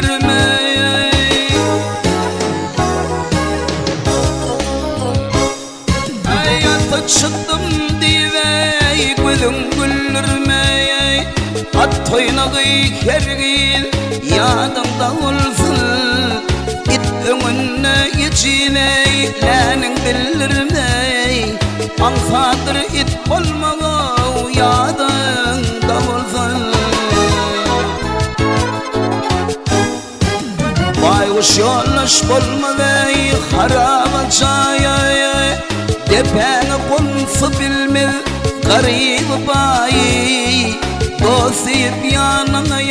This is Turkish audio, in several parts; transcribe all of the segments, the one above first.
güldürmey. Hayata çıktım diye gözüm güldürmey. At toynağı kergil yadımda olsun. İt önüne içine lenin bildirmey. Ansadır it olmağa yadımda olsun. Baykuş yollaş olmadı haraba çaya. Depene konsu bilmez garip bayi. Dostip yanına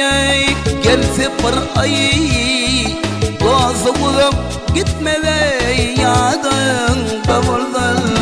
gelse bir ay. Dostu bulup gitmede yadında bulsun.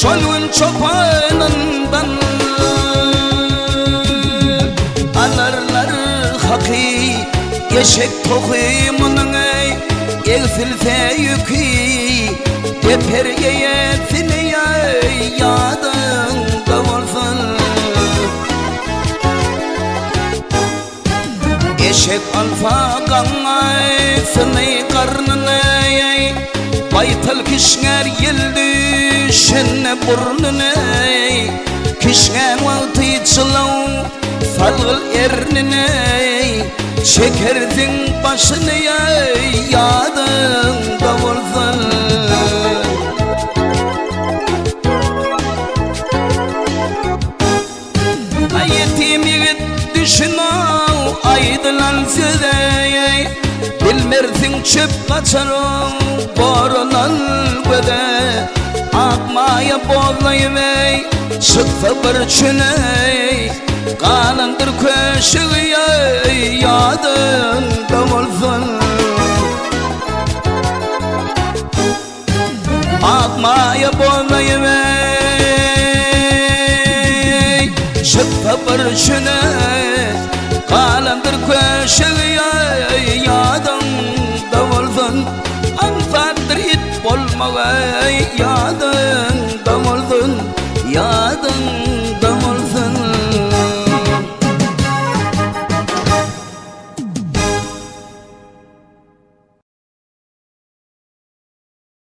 Şolun çobanından alırlar haki. Eşek tohumunun eksilse yükü. Teper yeyesini yadında olsun. Eşek alfa kanasını karnını. Baytal kişner yıldı şenne burnunu. Kişner vakti çılav salgıl ernini. Çekerdin başını yadında olsun. Yetim yigit düşün aydılan size. Bilmersin çöp kaçar borunan göde. Akmaya boğlayıvey çıksa bir çüney. Kalandır köşüğü yadında olsun. Akmaya boğlayıvey çıksa bir çüney. Kalandır köşüğü yadında olsun. Ansadır it olmağa yadında olsun. Yadında